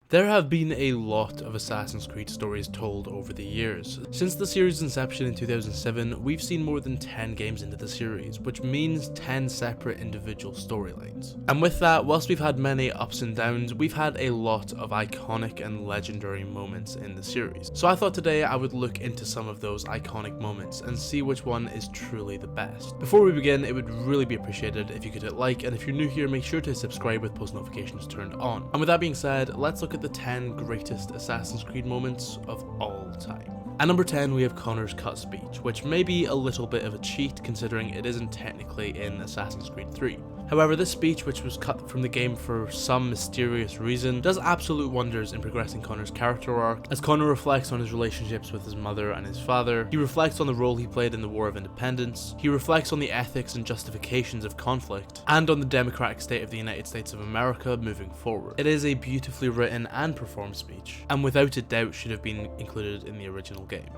There have been a lot of Assassin's Creed stories told over the years. Since the series' inception in 2007, we've seen more than 10 games into the series, which means 10 separate individual storylines. And with that, whilst we've had many ups and downs, we've had a lot of iconic and legendary moments in the series. So I thought today I would look into some of those iconic moments and see which one is truly the best. Before we begin, it would really be appreciated if you could hit like, and if you're new here, make sure to subscribe with post notifications turned on. And with that being said, let's look at the 10 greatest Assassin's Creed moments of all time. At number 10, we have Connor's cut speech, which may be a little bit of a cheat considering it isn't technically in Assassin's Creed 3. However, this speech, which was cut from the game for some mysterious reason, does absolute wonders in progressing Connor's character arc, as Connor reflects on his relationships with his mother and his father, he reflects on the role he played in the War of Independence, he reflects on the ethics and justifications of conflict, and on the democratic state of the United States of America moving forward. It is a beautifully written and performed speech, and without a doubt should have been included in the original game.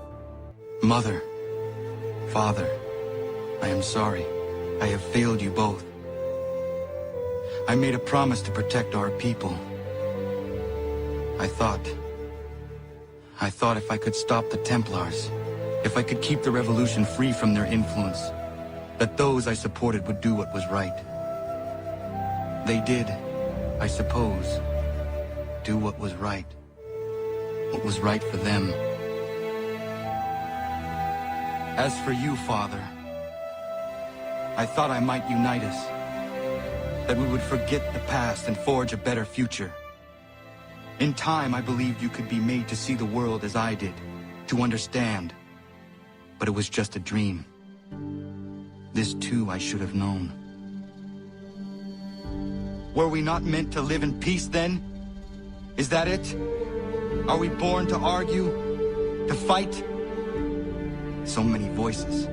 Mother, Father, I am sorry. I have failed you both. I made a promise to protect our people. I thought if I could stop the Templars, if I could keep the revolution free from their influence, that those I supported would do what was right. They did, I suppose, do what was right for them. As for you, Father, I thought I might unite us, that we would forget the past and forge a better future. In time, I believed you could be made to see the world as I did, to understand. But it was just a dream. This too I should have known. Were we not meant to live in peace then? Is that it? Are we born to argue, to fight? So many voices,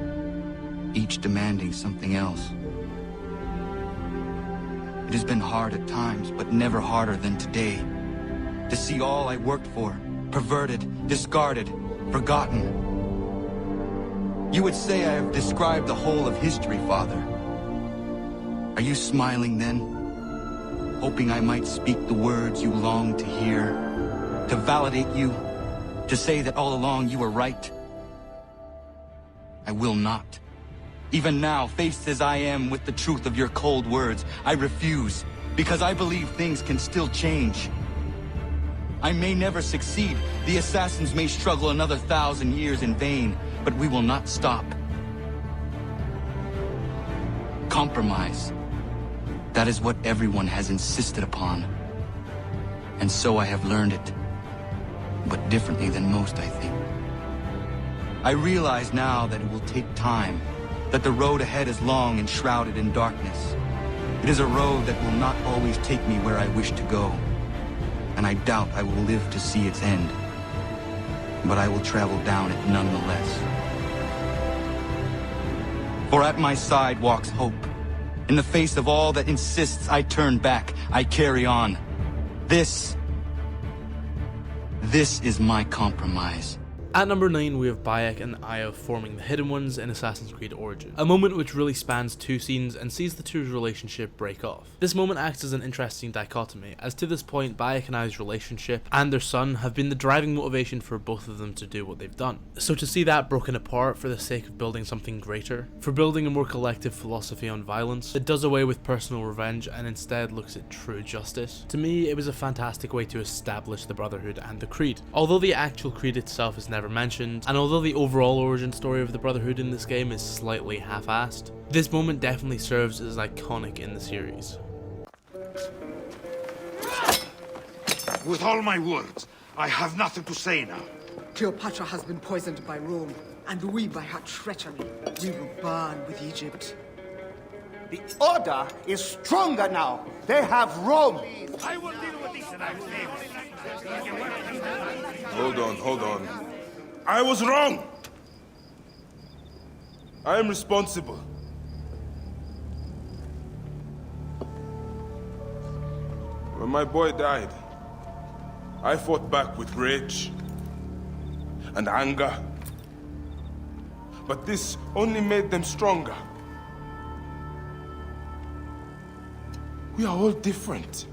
each demanding something else. It has been hard at times, but never harder than today. To see all I worked for, perverted, discarded, forgotten. You would say I have described the whole of history, Father. Are you smiling then? Hoping I might speak the words you long to hear? To validate you? To say that all along you were right? I will not. Even now, faced as I am with the truth of your cold words, I refuse, because I believe things can still change. I may never succeed, the assassins may struggle another 1,000 years in vain, but we will not stop. Compromise. That is what everyone has insisted upon. And so I have learned it, but differently than most, I think. I realize now that it will take time, that the road ahead is long and shrouded in darkness. It is a road that will not always take me where I wish to go, and I doubt I will live to see its end. But I will travel down it nonetheless. For at my side walks hope. In the face of all that insists I turn back, I carry on. This is my compromise. At number 9, we have Bayek and Aya forming the Hidden Ones in Assassin's Creed Origins, a moment which really spans two scenes and sees the two's relationship break off. This moment acts as an interesting dichotomy, as to this point Bayek and Aya's relationship and their son have been the driving motivation for both of them to do what they've done. So to see that broken apart for the sake of building something greater, for building a more collective philosophy on violence, it does away with personal revenge and instead looks at true justice. To me, it was a fantastic way to establish the Brotherhood and the Creed. Although the actual Creed itself is never mentioned, and although the overall origin story of the Brotherhood in this game is slightly half-assed, this moment definitely serves as iconic in the series. With all my words, I have nothing to say now. Cleopatra has been poisoned by Rome, and we by her treachery. We will burn with Egypt. The Order is stronger now. They have Rome. I will deal with this in our favor. Hold on. I was wrong. I am responsible. When my boy died, I fought back with rage and anger. But this only made them stronger. We are all different.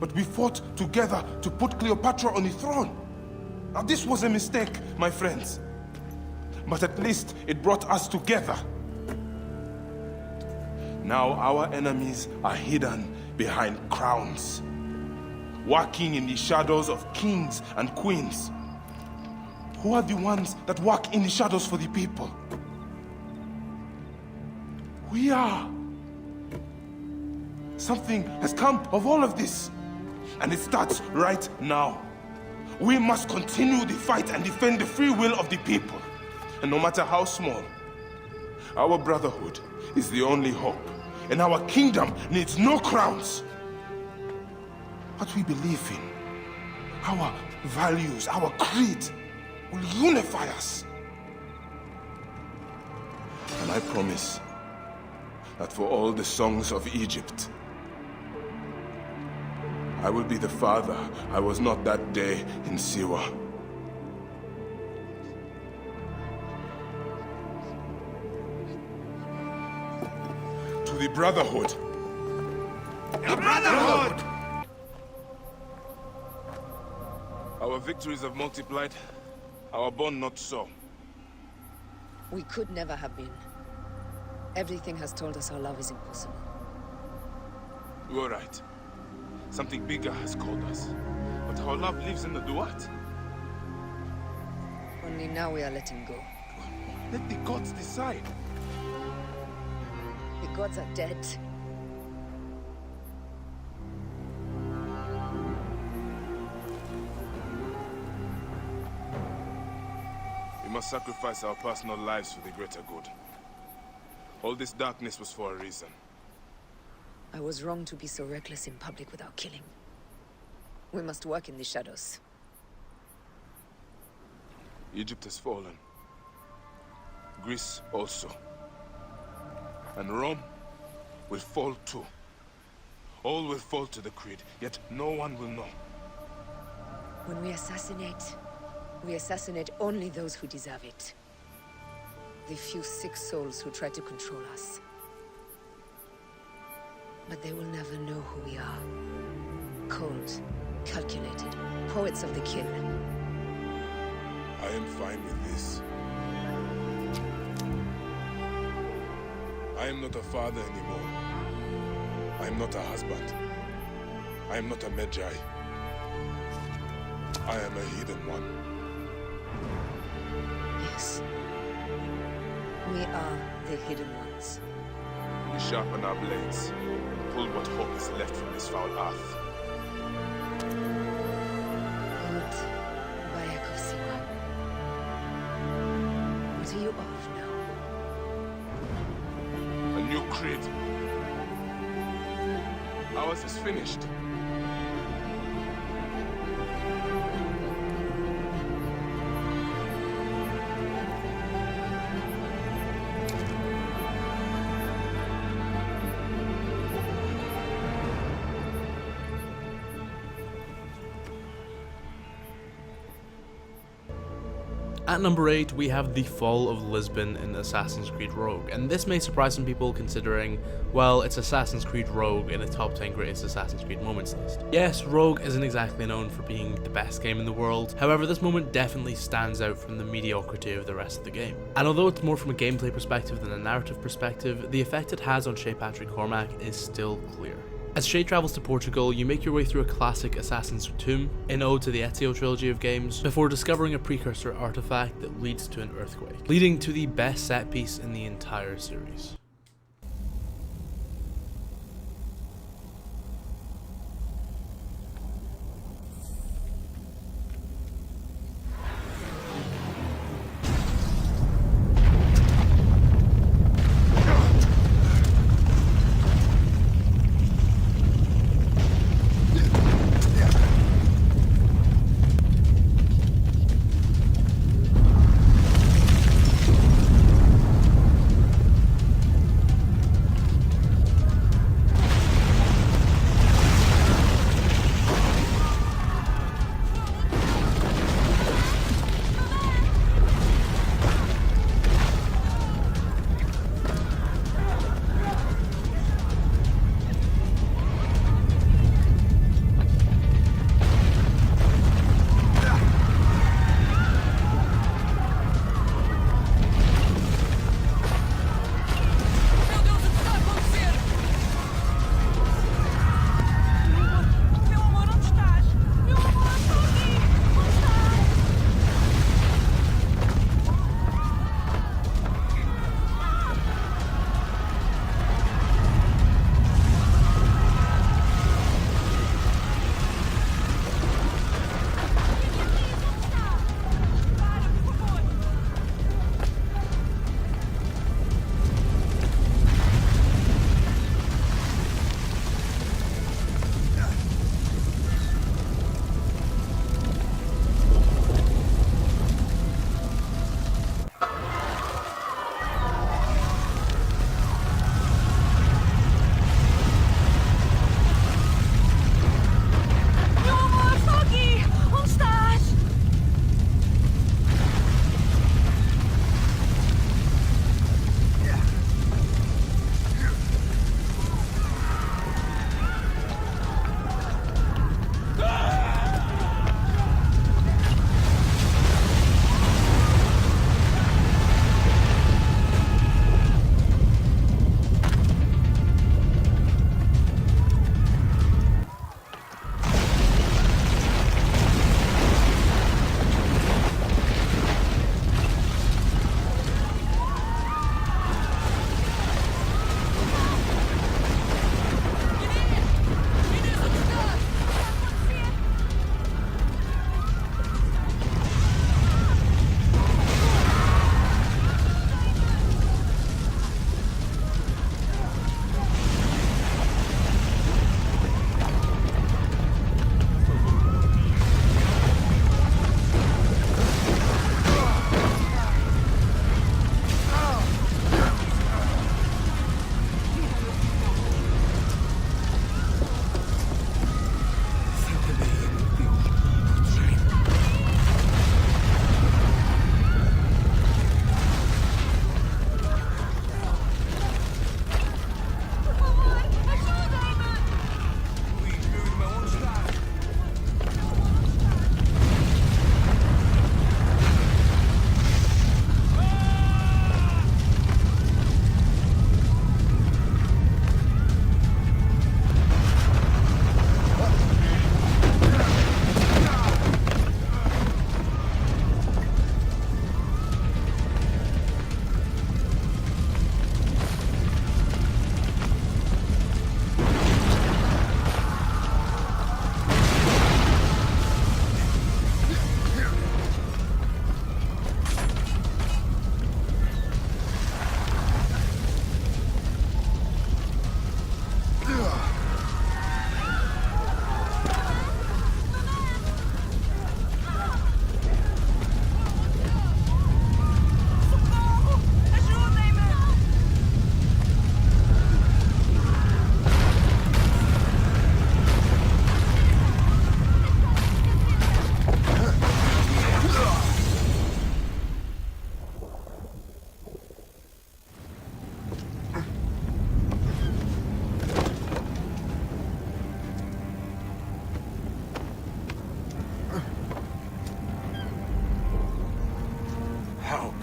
but we fought together to put Cleopatra on the throne. Now this was a mistake, my friends. But at least it brought us together. Now our enemies are hidden behind crowns, working in the shadows of kings and queens. Who are the ones that work in the shadows for the people? We are. Something has come of all of this, and it starts right now. We must continue the fight and defend the free will of the people. And no matter how small, our brotherhood is the only hope, and our kingdom needs no crowns. What we believe in, our values, our creed, will unify us. And I promise that for all the songs of Egypt, I will be the father I was not that day in Siwa. To the Brotherhood. The Brotherhood! Our victories have multiplied, our bond not so. We could never have been. Everything has told us our love is impossible. You are right. Something bigger has called us. But our love lives in the duat. Only now we are letting go. Let the gods decide. The gods are dead. We must sacrifice our personal lives for the greater good. All this darkness was for a reason. I was wrong to be so reckless in public without killing. We must work in the shadows. Egypt has fallen. Greece also. And Rome will fall too. All will fall to the creed, yet no one will know. When we assassinate only those who deserve it. The few sick souls who try to control us. But they will never know who we are. Cold, calculated, poets of the kill. I am fine with this. I am not a father anymore. I am not a husband. I am not a Magi. I am a hidden one. Yes. We are the hidden ones. We sharpen our blades. Pull what hope is left from this foul earth. Old Bayek of Siwa. What are you of now? A new creed. Ours is finished. At number 8, we have the Fall of Lisbon in Assassin's Creed Rogue, and this may surprise some people considering, well, it's Assassin's Creed Rogue in a top 10 greatest Assassin's Creed moments list. Yes, Rogue isn't exactly known for being the best game in the world, however this moment definitely stands out from the mediocrity of the rest of the game. And although it's more from a gameplay perspective than a narrative perspective, the effect it has on Shay Patrick Cormac is still clear. As Shay travels to Portugal, you make your way through a classic assassin's tomb, in ode to the Ezio trilogy of games, before discovering a precursor artifact that leads to an earthquake, leading to the best set piece in the entire series.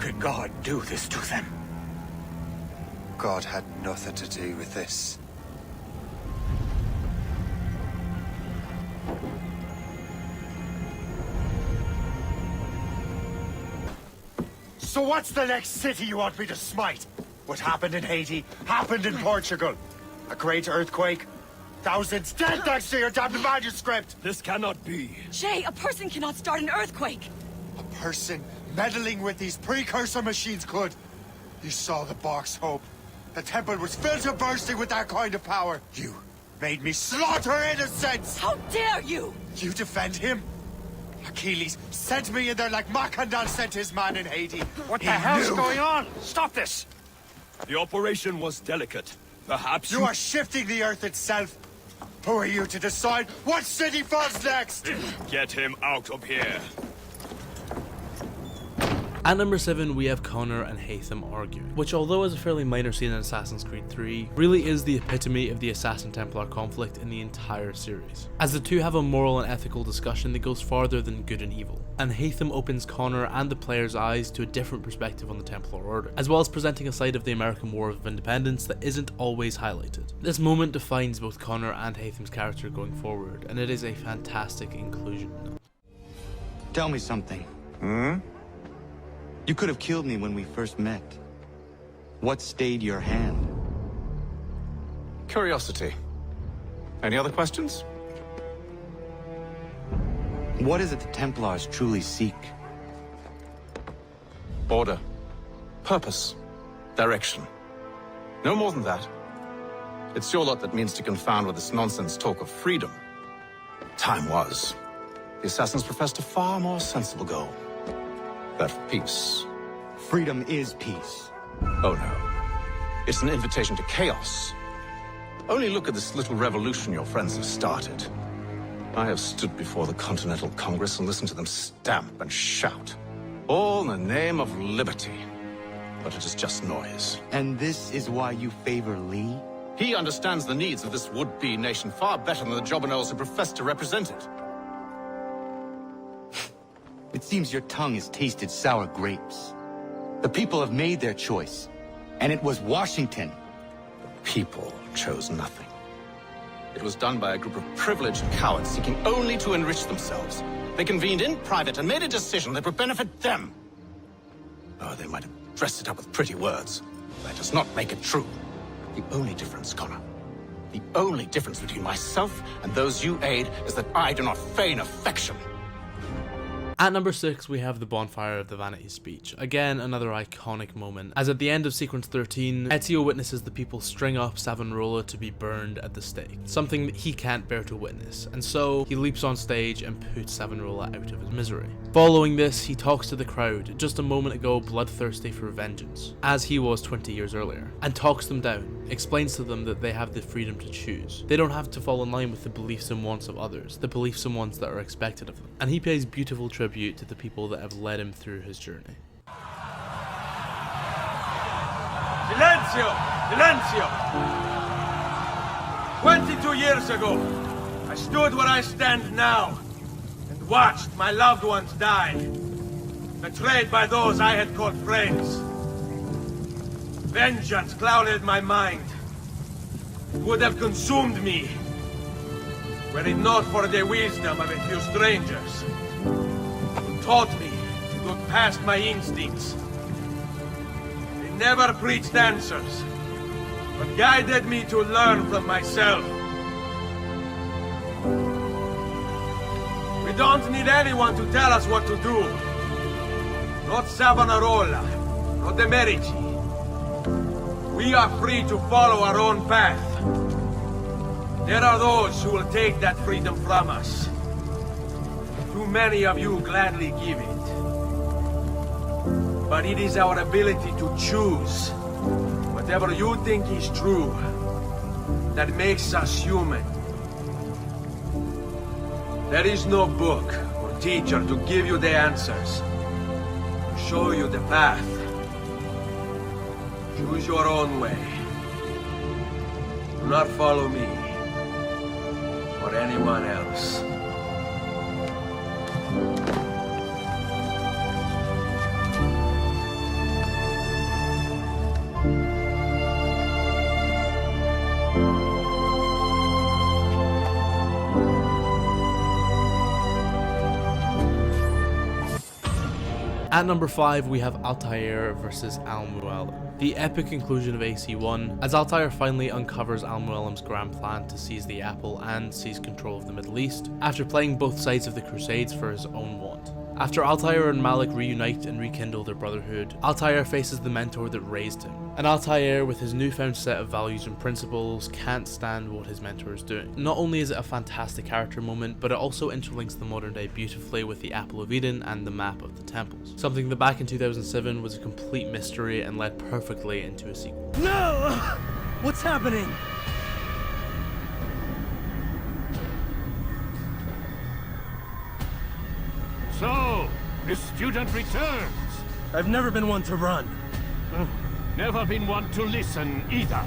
could God do this to them? God had nothing to do with this. So what's the next city you want me to smite? What happened in Haiti happened in Portugal. A great earthquake. Thousands dead thanks to your damned manuscript! This cannot be. Jay, a person cannot start an earthquake! A person meddling with these precursor machines could. You saw the box, Hope. The temple was filled to bursting with that kind of power. You made me slaughter innocents! How dare you! You defend him? Achilles sent me in there like Macandal sent his man in Haiti. What the hell's going on? Stop this! The operation was delicate. Perhaps you are shifting the earth itself. Who are you to decide what city falls next? Get him out of here. At number 7, we have Connor and Haytham arguing, which, although is a fairly minor scene in Assassin's Creed 3, really is the epitome of the Assassin-Templar conflict in the entire series, as the two have a moral and ethical discussion that goes farther than good and evil, and Haytham opens Connor and the player's eyes to a different perspective on the Templar Order, as well as presenting a side of the American War of Independence that isn't always highlighted. This moment defines both Connor and Haytham's character going forward, and it is a fantastic inclusion. Tell me something. You could have killed me when we first met. What stayed your hand? Curiosity. Any other questions? What is it the Templars truly seek? Order. Purpose. Direction. No more than that. It's your lot that means to confound with this nonsense talk of freedom. Time was. The assassins professed a far more sensible goal. That of peace. Freedom is peace. Oh no. It's an invitation to chaos. Only look at this little revolution your friends have started. I have stood before the Continental Congress and listened to them stamp and shout. All in the name of liberty. But it is just noise. And this is why you favor Lee? He understands the needs of this would-be nation far better than the jobberknolls who profess to represent it. It seems your tongue has tasted sour grapes. The people have made their choice, and it was Washington. The people chose nothing. It was done by a group of privileged cowards seeking only to enrich themselves. They convened in private and made a decision that would benefit them. Oh, they might have dressed it up with pretty words. That does not make it true. The only difference, Connor, the only difference between myself and those you aid is that I do not feign affection. At number 6, we have the Bonfire of the Vanities speech. Again, another iconic moment, as at the end of sequence 13, Ezio witnesses the people string up Savonarola to be burned at the stake, something that he can't bear to witness, and so he leaps on stage and puts Savonarola out of his misery. Following this, he talks to the crowd, just a moment ago bloodthirsty for vengeance, as he was 20 years earlier, and talks them down, explains to them that they have the freedom to choose. They don't have to fall in line with the beliefs and wants of others, the beliefs and wants that are expected of them. And he pays beautiful tribute to the people that have led him through his journey. Silenzio! Silenzio! 22 years ago, I stood where I stand now and watched my loved ones die, betrayed by those I had called friends. Vengeance clouded my mind. It would have consumed me, were it not for the wisdom of a few strangers who taught me to look past my instincts. They never preached answers, but guided me to learn from myself. We don't need anyone to tell us what to do. Not Savonarola, not the Medici. We are free to follow our own path. There are those who will take that freedom from us. Too many of you gladly give it. But it is our ability to choose whatever you think is true that makes us human. There is no book or teacher to give you the answers, to show you the path. Choose your own way. Do not follow me or anyone else. At number 5, we have Altair vs Al Mualim, the epic conclusion of AC1, as Altair finally uncovers Al Mualim's grand plan to seize the apple and seize control of the Middle East, after playing both sides of the Crusades for his own want. After Altair and Malik reunite and rekindle their brotherhood, Altair faces the mentor that raised him, and Altair, with his newfound set of values and principles, can't stand what his mentor is doing. Not only is it a fantastic character moment, but it also interlinks the modern day beautifully with the Apple of Eden and the map of the temples, something that back in 2007 was a complete mystery and led perfectly into a sequel. No! What's happening? So, the student returns. I've never been one to run. Never been one to listen either.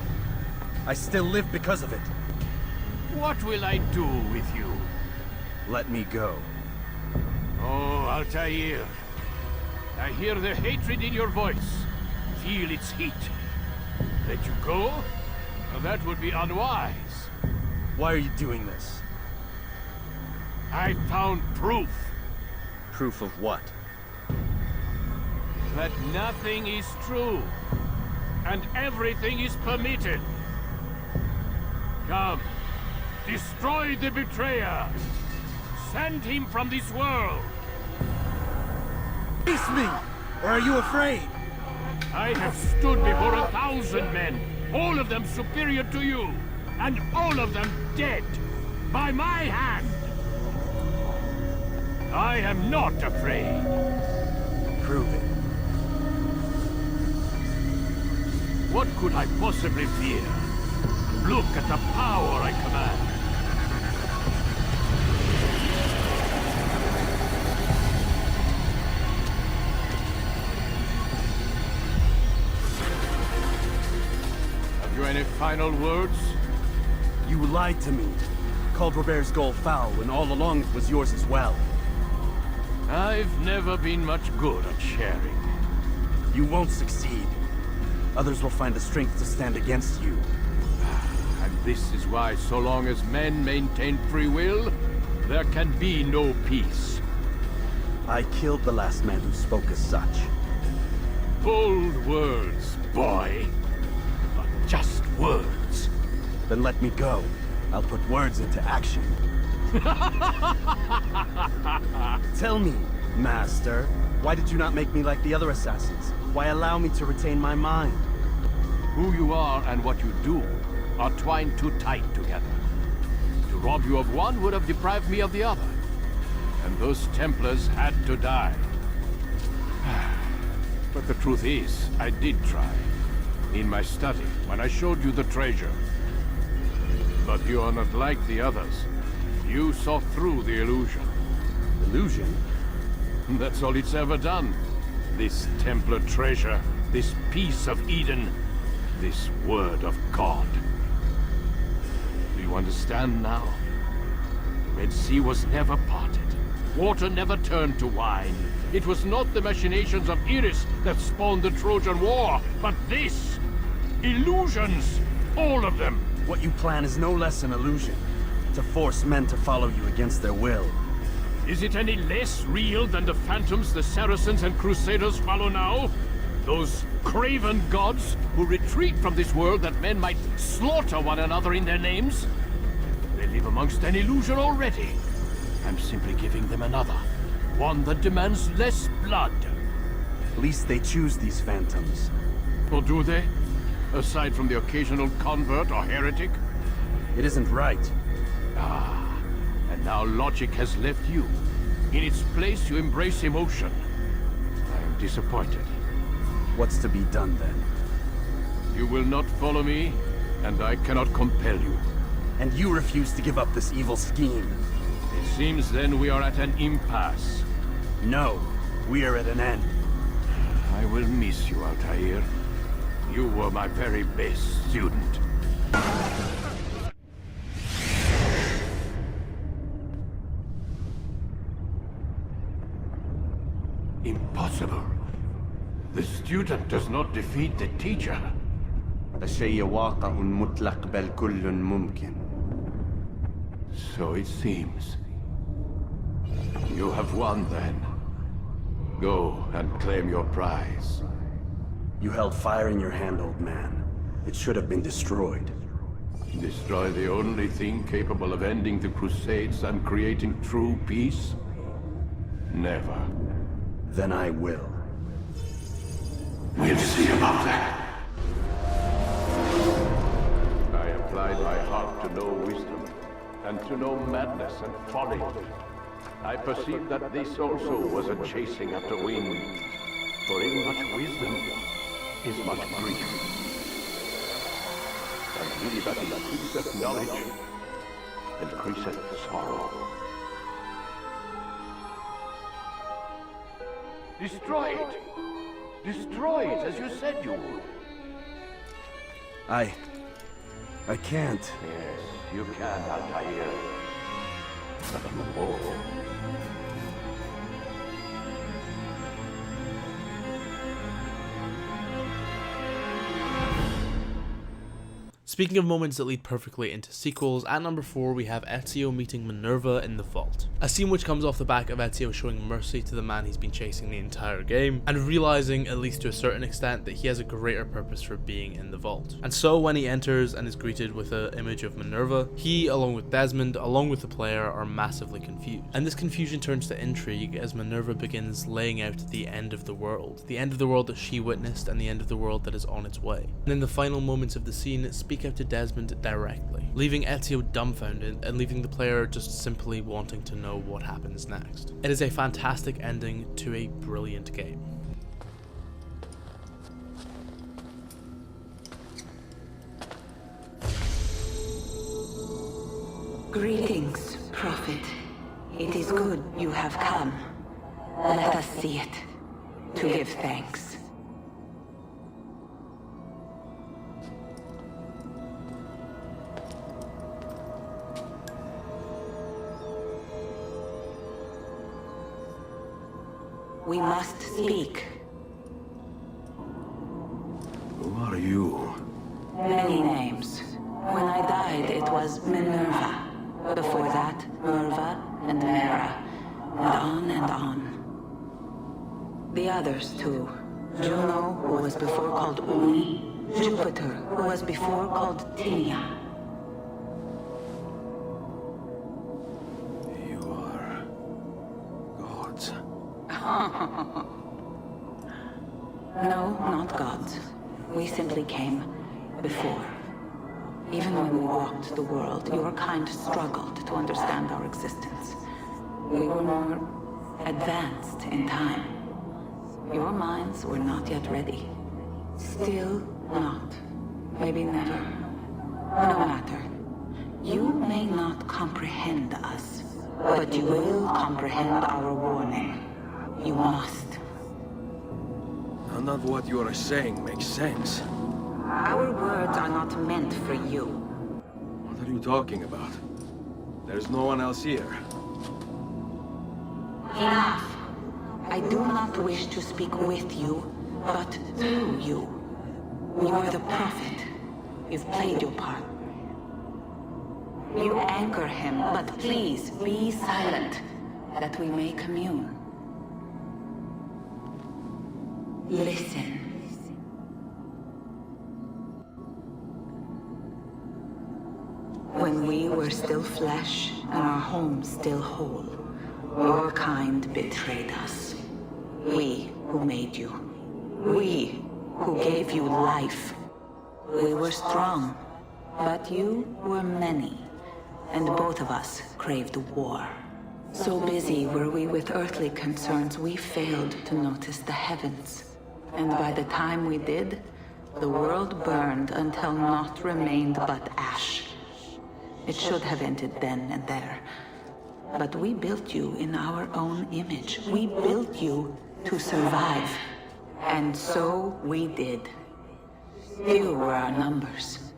I still live because of it. What will I do with you? Let me go. Oh, Altair. I hear the hatred in your voice. Feel its heat. Let you go? Well, that would be unwise. Why are you doing this? I found proof. Proof of what? That nothing is true, and everything is permitted. Come, destroy the betrayer. Send him from this world. Face me, or are you afraid? I have stood before 1,000 men, all of them superior to you, and all of them dead, by my hand. I am not afraid. Prove it. What could I possibly fear? Look at the power I command. Have you any final words? You lied to me. Called Robert's goal foul when all along it was yours as well. I've never been much good at sharing. You won't succeed. Others will find the strength to stand against you. And this is why, so long as men maintain free will, there can be no peace. I killed the last man who spoke as such. Bold words, boy. But just words. Then let me go. I'll put words into action. Tell me, Master, why did you not make me like the other assassins? Why allow me to retain my mind? Who you are and what you do are twined too tight together. To rob you of one would have deprived me of the other. And those Templars had to die. But the truth is, I did try. In my study, when I showed you the treasure. But you are not like the others. You saw through the illusion. Illusion? That's all it's ever done. This Templar treasure, this piece of Eden, this word of God. Do you understand now? The Red Sea was never parted. Water never turned to wine. It was not the machinations of Iris that spawned the Trojan War, but this! Illusions! All of them! What you plan is no less an illusion. To force men to follow you against their will. Is it any less real than the phantoms the Saracens and Crusaders follow now? Those craven gods who retreat from this world that men might slaughter one another in their names? They live amongst an illusion already. I'm simply giving them another. One that demands less blood. At least they choose these phantoms. Or do they? Aside from the occasional convert or heretic? It isn't right. Ah, and now logic has left you. In its place, you embrace emotion. I am disappointed. What's to be done then? You will not follow me, and I cannot compel you. And you refuse to give up this evil scheme. It seems then we are at an impasse. No, we are at an end. I will miss you, Altair. You were my very best student. Impossible. The student does not defeat the teacher. الشيء واقع مطلق بل كل ممكن. So it seems. You have won then. Go and claim your prize. You held fire in your hand, old man. It should have been destroyed. Destroy the only thing capable of ending the Crusades and creating true peace? Never. Then I will. We'll see about that. I applied my heart to know wisdom, and to know madness and folly. I perceived that this also was a chasing after wind. For in much wisdom is much grief. And he that increaseth knowledge increaseth sorrow. Destroy it! Destroy it as you said you would. I can't. Yes, you can, Altair. But you won't. Speaking of moments that lead perfectly into sequels, at number 4 we have Ezio meeting Minerva in the vault. A scene which comes off the back of Ezio showing mercy to the man he's been chasing the entire game, and realizing, at least to a certain extent, that he has a greater purpose for being in the vault. And so when he enters and is greeted with an image of Minerva, he, along with Desmond, along with the player, are massively confused. And this confusion turns to intrigue as Minerva begins laying out the end of the world that she witnessed and the end of the world that is on its way. And in the final moments of the scene, speak out to Desmond directly, leaving Ezio dumbfounded and leaving the player just simply wanting to know what happens next. It is a fantastic ending to a brilliant game. Greetings, Prophet. It is good you have come. Let us see it, to give thanks. We must speak. Who are you? Many names. When I died, it was Minerva. Before that, Merva and Mera. And on and on. The others, too. Juno, who was before called Uni. Jupiter, who was before called Tinia. You are... gods. No, not gods. We simply came before. Even when we walked the world, your kind struggled to understand our existence. We were more advanced in time. Your minds were not yet ready. Still not. Maybe never. No matter. You may not comprehend us, but you will comprehend our warning. You must. None of what you are saying makes sense. Our words are not meant for you. What are you talking about? There's no one else here. Enough. I do not wish to speak with you, but through you. You are the prophet. You've played your part. You anchor him, but please be silent, that we may commune. Listen. When we were still flesh and our home still whole, your kind betrayed us. We who made you. We who gave you life. We were strong, but you were many, and both of us craved war. So busy were we with earthly concerns, we failed to notice the heavens. And by the time we did, the world burned until naught remained but ash. It should have ended then and there. But we built you in our own image. We built you to survive. And so we did. Few were our numbers,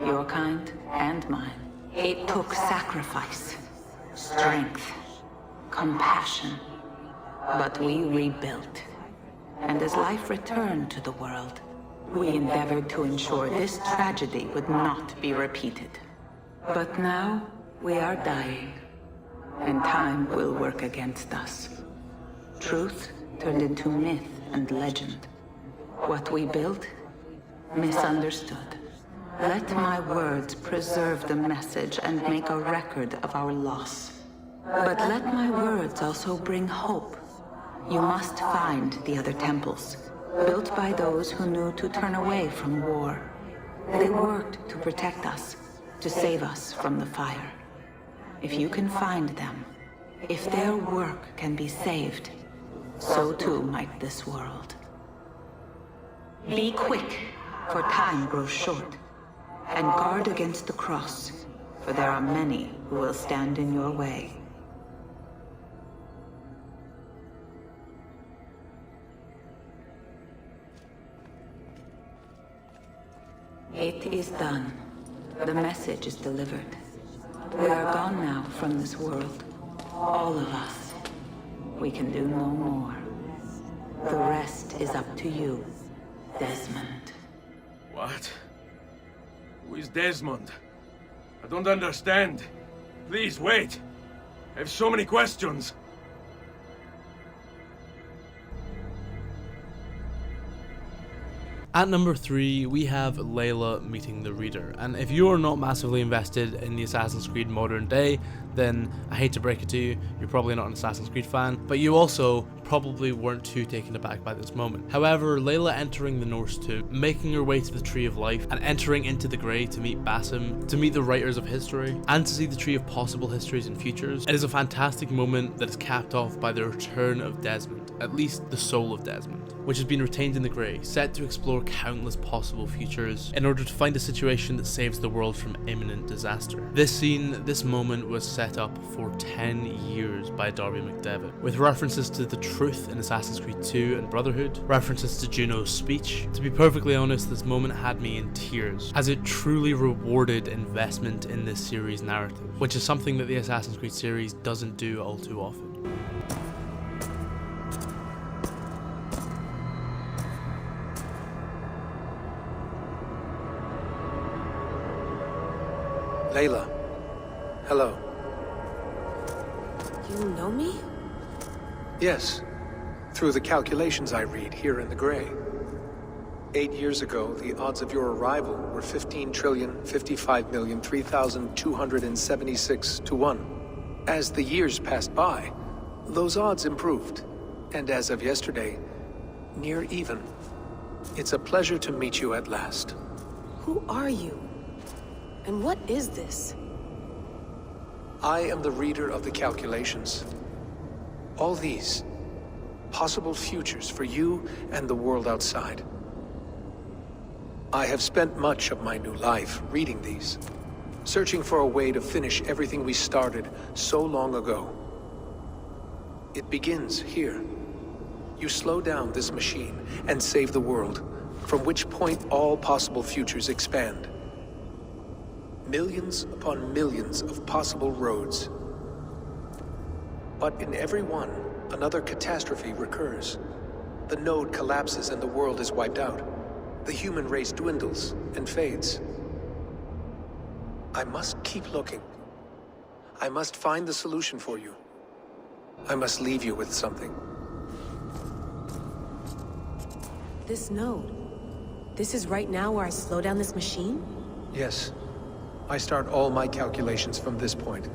your kind and mine. It took sacrifice, strength, compassion. But we rebuilt. And as life returned to the world, we endeavored to ensure this tragedy would not be repeated. But now, we are dying, and time will work against us. Truth turned into myth and legend. What we built, misunderstood. Let my words preserve the message and make a record of our loss. But let my words also bring hope. You must find the other temples, built by those who knew to turn away from war. They worked to protect us, to save us from the fire. If you can find them, if their work can be saved, so too might this world. Be quick, for time grows short, and guard against the cross, for there are many who will stand in your way. It is done. The message is delivered. We are gone now from this world. All of us. We can do no more. The rest is up to you, Desmond. What? Who is Desmond? I don't understand. Please, wait. I have so many questions. At number 3, we have Layla meeting the Reader, and if you are not massively invested in the Assassin's Creed modern day, then I hate to break it to you, you're probably not an Assassin's Creed fan, but you also probably weren't too taken aback by this moment. However, Layla entering the Norse tomb, making her way to the Tree of Life, and entering into the Grey to meet Basim, to meet the writers of history, and to see the Tree of Possible Histories and Futures, it is a fantastic moment that is capped off by the return of Desmond, at least the soul of Desmond, which has been retained in the Grey, set to explore countless possible futures in order to find a situation that saves the world from imminent disaster. This scene, this moment was set up for 10 years by Darby McDevitt, with references to the truth in Assassin's Creed 2 and Brotherhood, references to Juno's speech. To be perfectly honest, this moment had me in tears, as it truly rewarded investment in this series' narrative, which is something that the Assassin's Creed series doesn't do all too often. Layla. Hello. You know me? Yes. Through the calculations I read here in the Grey. 8 years ago, the odds of your arrival were 15,055,003,276 to 1. As the years passed by, those odds improved. And as of yesterday, near even. It's a pleasure to meet you at last. Who are you? And what is this? I am the reader of the calculations. All these, possible futures for you and the world outside. I have spent much of my new life reading these, searching for a way to finish everything we started so long ago. It begins here. You slow down this machine and save the world, from which point all possible futures expand. Millions upon millions of possible roads. But in every one, another catastrophe recurs. The node collapses and the world is wiped out. The human race dwindles and fades. I must keep looking. I must find the solution for you. I must leave you with something. This node. This is right now where I slow down this machine? Yes. I start all my calculations from this point.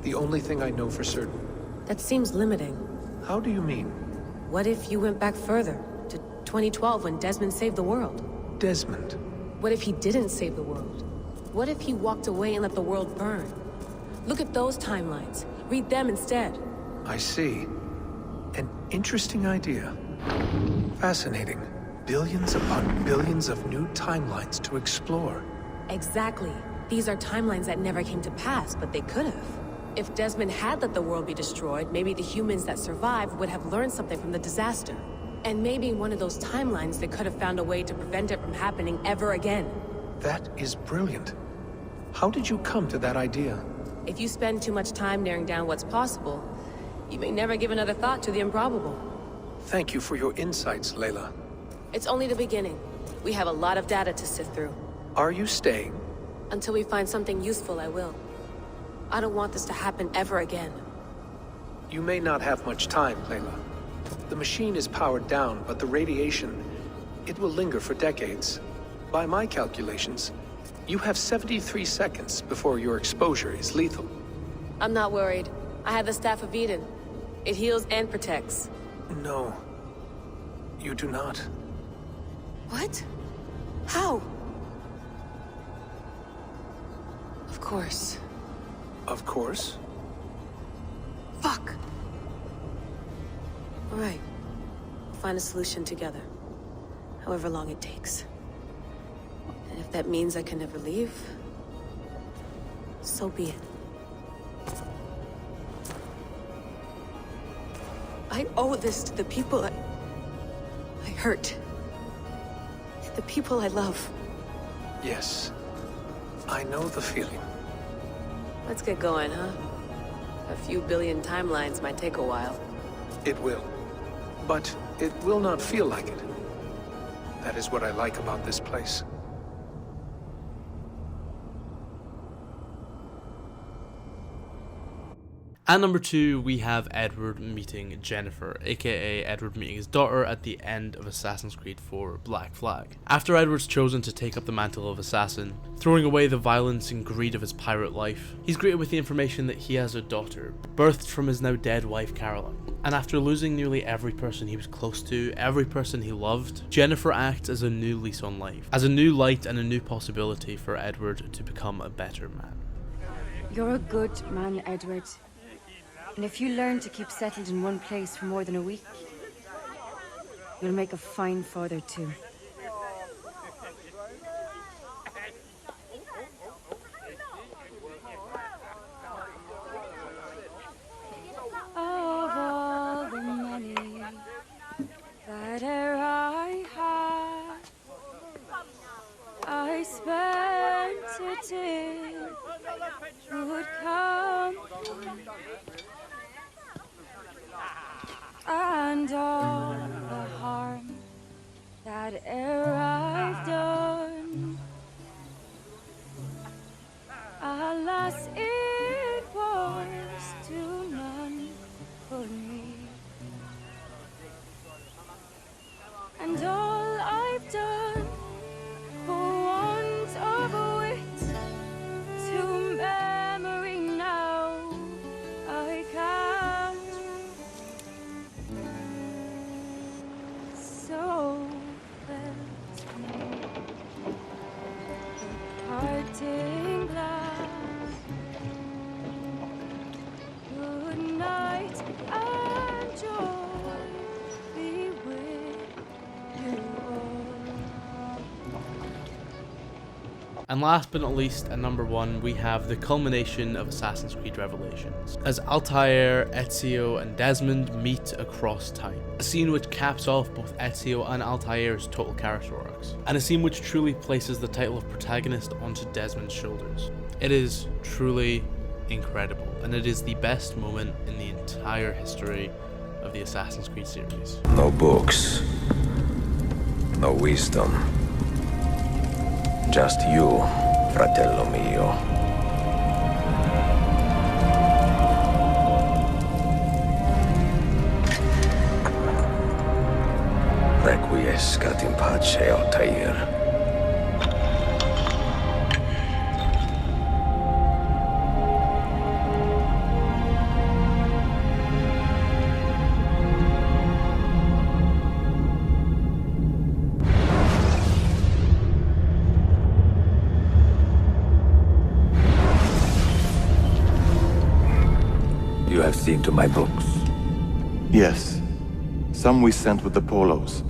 The only thing I know for certain. That seems limiting. How do you mean? What if you went back further, to 2012 when Desmond saved the world? Desmond? What if he didn't save the world? What if he walked away and let the world burn? Look at those timelines. Read them instead. I see. An interesting idea. Fascinating. Billions upon billions of new timelines to explore. Exactly. These are timelines that never came to pass, but they could have. If Desmond had let the world be destroyed, maybe the humans that survived would have learned something from the disaster. And maybe in one of those timelines they could have found a way to prevent it from happening ever again. That is brilliant. How did you come to that idea? If you spend too much time narrowing down what's possible, you may never give another thought to the improbable. Thank you for your insights, Layla. It's only the beginning. We have a lot of data to sift through. Are you staying? Until we find something useful, I will. I don't want this to happen ever again. You may not have much time, Layla. The machine is powered down, but the radiation, it will linger for decades. By my calculations, you have 73 seconds before your exposure is lethal. I'm not worried. I have the Staff of Eden. It heals and protects. No. You do not. What? How? Of course. Of course? Fuck! Alright. We'll find a solution together. However long it takes. And if that means I can never leave, so be it. I owe this to the people I hurt. The people I love. Yes. I know the feeling. Let's get going, huh? A few billion timelines might take a while. It will. But it will not feel like it. That is what I like about this place. At number 2, we have Edward meeting Jennifer, aka Edward meeting his daughter at the end of Assassin's Creed 4 Black Flag. After Edward's chosen to take up the mantle of assassin, throwing away the violence and greed of his pirate life, he's greeted with the information that he has a daughter, birthed from his now dead wife Caroline. And after losing nearly every person he was close to, every person he loved, Jennifer acts as a new lease on life, as a new light and a new possibility for Edward to become a better man. You're a good man, Edward. And if you learn to keep settled in one place for more than a week, you'll make a fine father too. Of all the money that I had, I spent it in good company. And all the harm that I've done, alas, it was to none but me. And all I've done for want of wit, to memory now I can't. So felt the parting glass. Good night and joy be with you all. And last but not least, at number 1, we have the culmination of Assassin's Creed Revelations, as Altair, Ezio and Desmond meet across time. A scene which caps off both Ezio and Altair's total character arcs, and a scene which truly places the title of protagonist onto Desmond's shoulders. It is truly incredible, and it is the best moment in the entire history of the Assassin's Creed series. No books, no wisdom. Just you, fratello mio. Requiescat in pace, Altair. You have seen to my books? Yes. Some we sent with the Polos.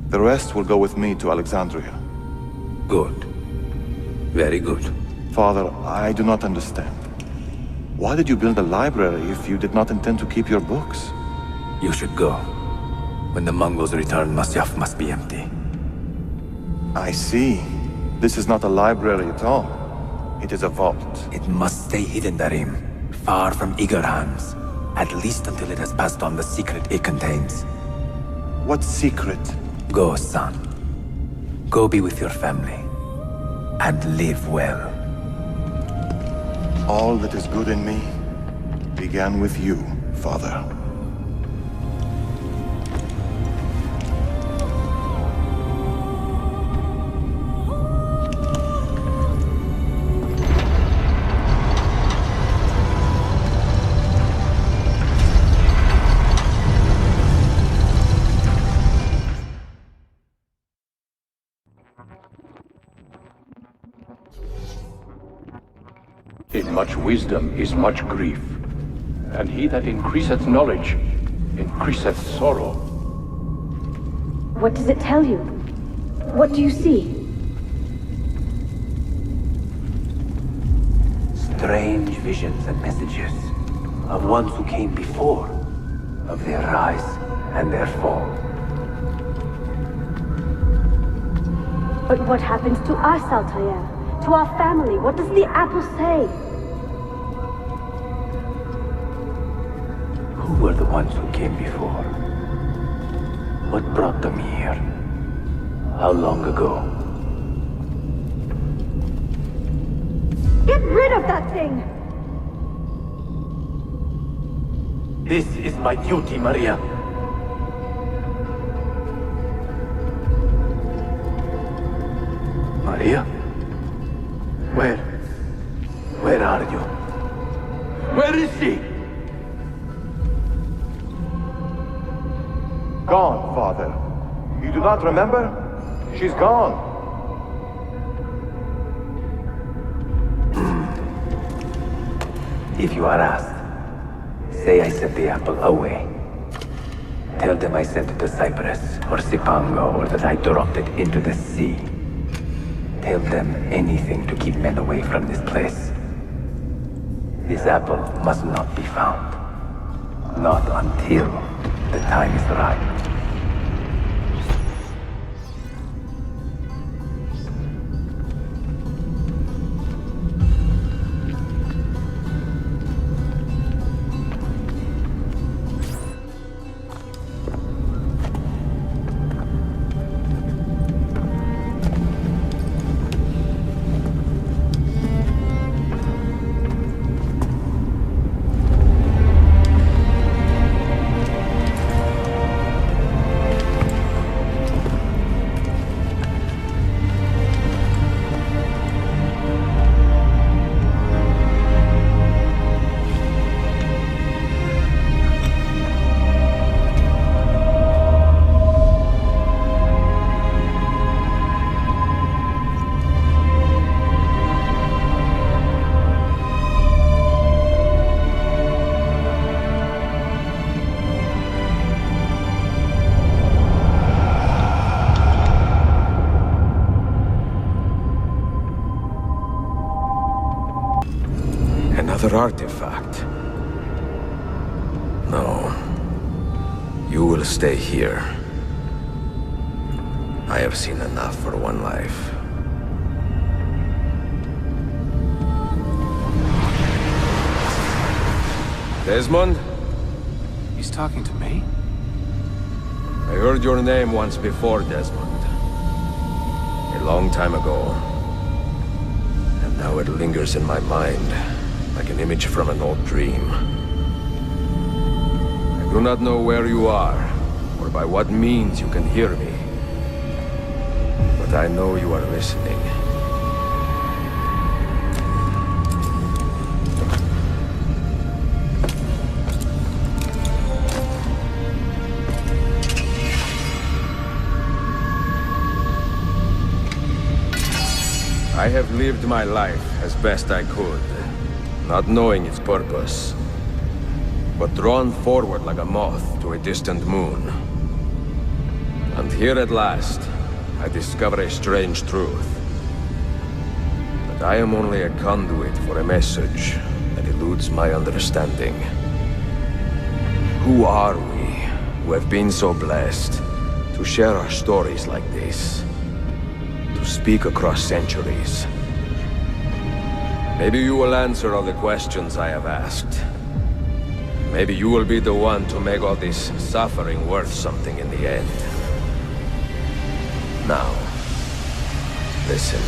The rest will go with me to Alexandria. Good. Very good. Father, I do not understand. Why did you build a library if you did not intend to keep your books? You should go. When the Mongols return, Masyaf must be empty. I see. This is not a library at all. It is a vault. It must stay hidden, Darim. Far from eager hands. At least until it has passed on the secret it contains. What secret? Go, son. Go be with your family. And live well. All that is good in me began with you, Father. much wisdom is much grief. And he that increaseth knowledge, increaseth sorrow. What does it tell you? What do you see? Strange visions and messages of ones who came before, of their rise and their fall. But what happens to us, Altair? To our family? What does the apple say? Who were the ones who came before? What brought them here? How long ago? Get rid of that thing! This is my duty, Maria. Maria? Where are you? Where is she? Gone, Father. You do not remember? She's gone. If you are asked, say I sent the apple away. Tell them I sent it to Cyprus, or Cipango, or that I dropped it into the sea. Tell them anything to keep men away from this place. This apple must not be found. Not until the time is right. Another artifact. No. You will stay here. I have seen enough for one life. Desmond? He's talking to me? I heard your name once before, Desmond. A long time ago. And now it lingers in my mind, like an image from an old dream. I do not know where you are, or by what means you can hear me. But I know you are listening. I have lived my life as best I could, not knowing its purpose, but drawn forward like a moth to a distant moon. And here at last, I discover a strange truth. That I am only a conduit for a message that eludes my understanding. Who are we, who have been so blessed, to share our stories like this? To speak across centuries? Maybe you will answer all the questions I have asked. Maybe you will be the one to make all this suffering worth something in the end. Now, listen.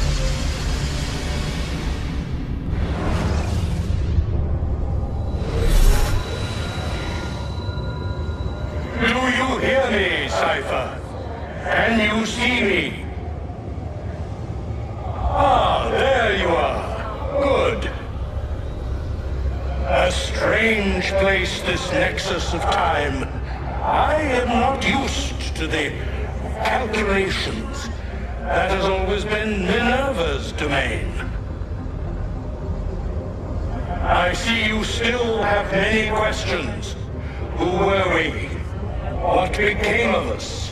Do you hear me, Cypher? Can you see me? Ah, there you are. Good. A strange place, this nexus of time. I am not used to the calculations. That has always been Minerva's domain. I see you still have many questions. Who were we? What became of us?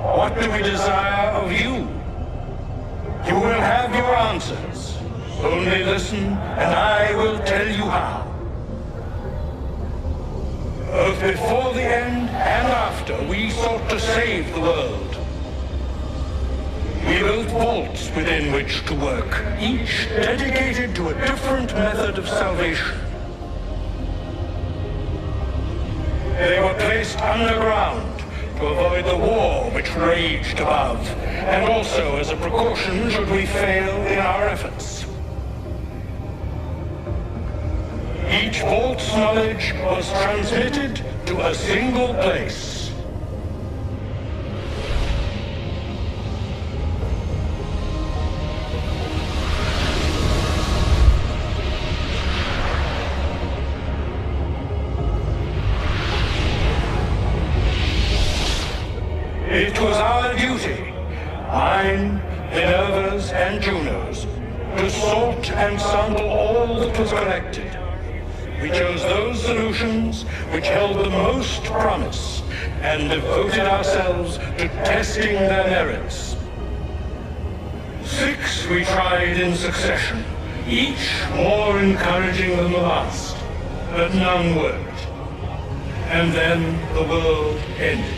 What do we desire of you? You will have your answers. Only listen, and I will tell you how. Both before the end and after, we sought to save the world. We built vaults within which to work, each dedicated to a different method of salvation. They were placed underground to avoid the war which raged above, and also as a precaution should we fail in our efforts. Each vault's knowledge was transmitted to a single place. It was our duty, mine, Minerva's, and Juno's, to sort and sample all that was collected. We chose those solutions which held the most promise, and devoted ourselves to testing their merits. 6 we tried in succession, each more encouraging than the last, but none worked. And then the world ended.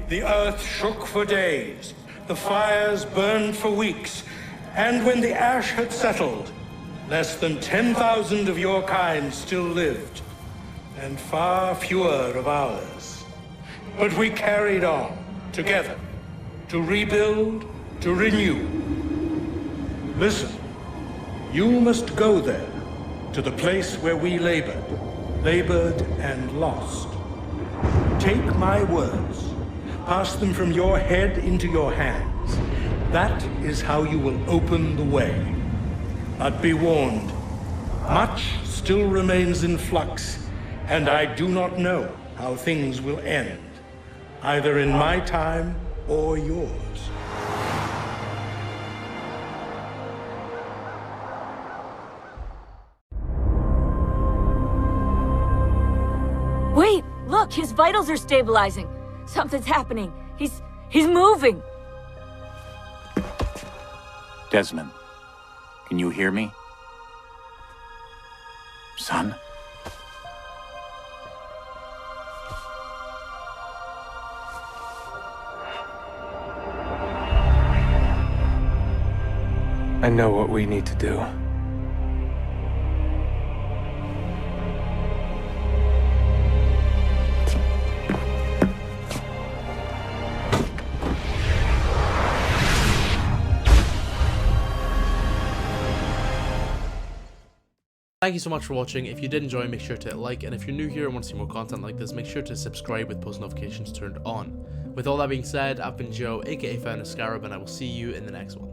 The earth shook for days, the fires burned for weeks, and when the ash had settled, less than 10,000 of your kind still lived, and far fewer of ours. But we carried on, together, to rebuild, to renew. Listen, you must go there, to the place where we labored and lost. Take my words. Pass them from your head into your hands. That is how you will open the way. But be warned, much still remains in flux, and I do not know how things will end, either in my time or yours. Wait, look, his vitals are stabilizing. Something's happening. He's moving. Desmond, can you hear me? Son? I know what we need to do. Thank you so much for watching. If you did enjoy, make sure to hit like, and if you're new here and want to see more content like this, make sure to subscribe with post notifications turned on. With all that being said, I've been Joe, aka Founder Scarab, and I will see you in the next one.